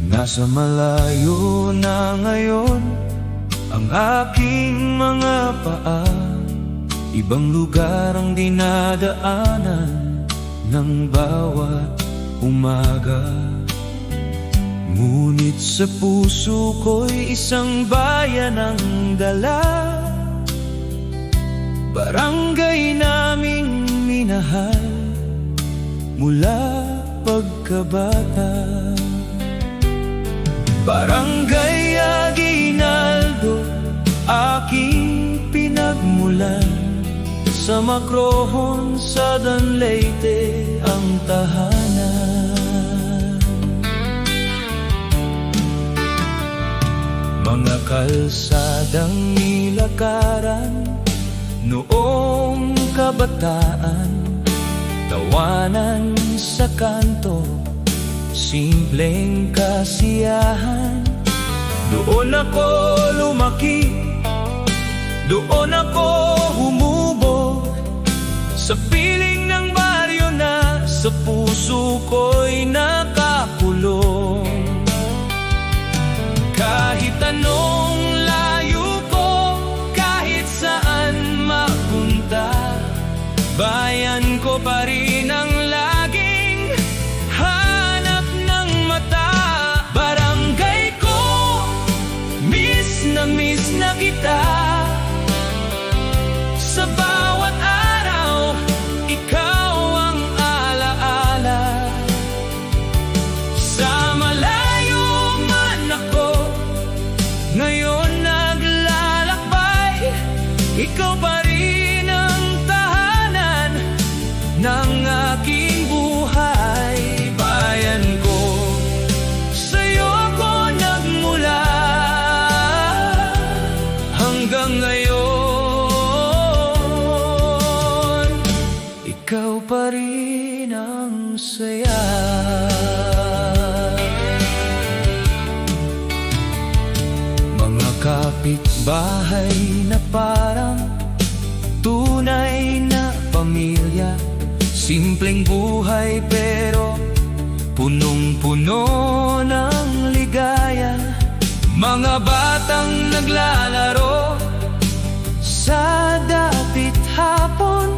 Nasa malayo na ngayon ang aking mga paa, ibang lugar ang dinadaanan ng bawat umaga. Ngunit sa puso ko'y isang bayan ang dala, barangay naming minahal mula pagkabata. Barangay Aguinaldo, aking pinagmulan, sa Macrohon, sa Danleyte ang tahanan. Mga kalsadang nilakaran noong kabataan, tawanan sa kanto, simpleng kasiyahan. Doon ako lumaki, doon ako humubog, sa piling ng baryo na sa puso ko'y nakakulong. Kahit anong layo ko, kahit saan mapunta, bayan ko pa rin ang laging hanap ng mata. Barangay ko, miss na kita. Sa bawat araw, ikaw ang alaala. Sa malayo man ako, ngayon naglalakbay, ikaw pa rin ang tahanan ng aking buhay. Bayan ko, sa'yo ko nagmula hanggang ngayon, ikaw pa rin ang saya. Mga kapitbahay na parang tunay na pamilya, simpleng buhay pero punong-puno ng ligaya. Mga batang naglalaro sa dapit hapon,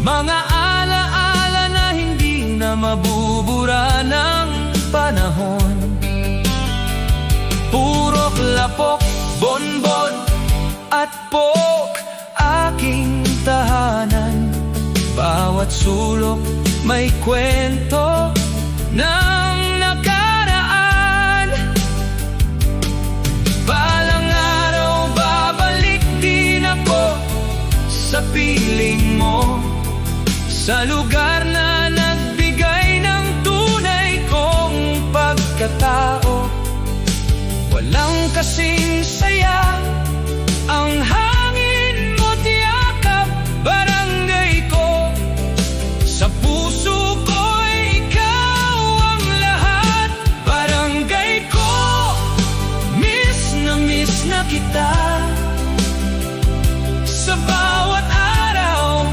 mga alaala na hindi na mabubura ng panahon. Purok, lapok, bonbon at pok, aking tahanan. Bawat sulok may kwento ng nakaraan. Balang araw babalik din ako sa piling mo, sa lugar na nagbigay ng tunay kong pagkatao. Walang kasing saya ang hangin mo't yakap. Barangay ko, sa puso ko'y ikaw ang lahat. Barangay ko, miss na kita. Sa bawat araw,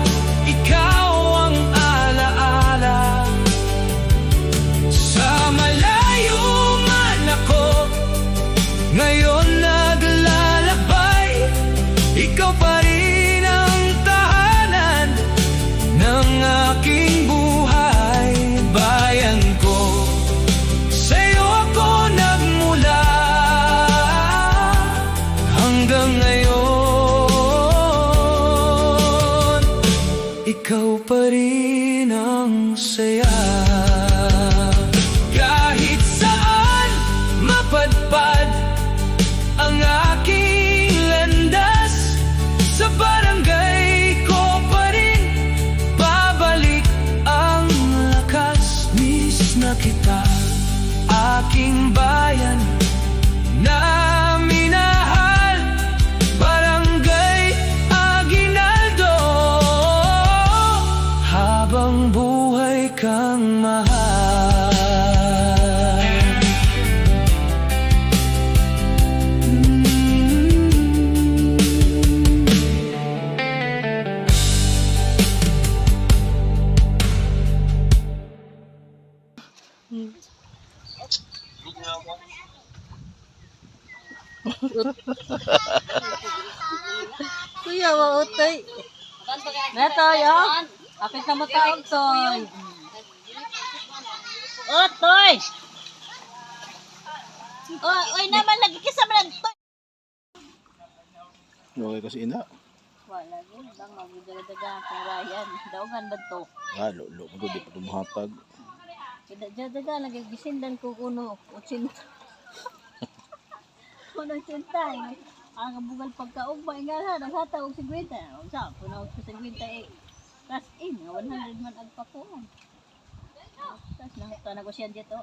ikaw ang alaala. Sa malayo man ako, ngayon naglalakbay, ikaw pa rin ang tahanan ng aking buhay. Bayan ko, sa'yo ako nagmula hanggang ngayon, ikaw pa rin ang saya. Kahit saan mapadpad ang aking landas, sa barangay ko pa rin babalik ang lakas. Miss na kita, aking bayan na minahal. Barangay Aguinaldo, habang buhay ka Kuya, mautoy. Neto, yo. Apit na mo taong, Toy. Oh, Toy. Oh, oy naman, lagi kisama ng Toy. Okay kasi ina. Wala, yun lang. Magdadaga kay Ryan. Daungan ba to? Lo mo di pa tumuhatag. Daga, nagigisindan ko kuno. Utsinta. Kuno utsinta. Ang bugal pagkaugma, nga na, naghatag og 50. Ang sa, puno og 50 eh. Cash in, 100 man agpakuhan. Tapos nangita na ko siya dito.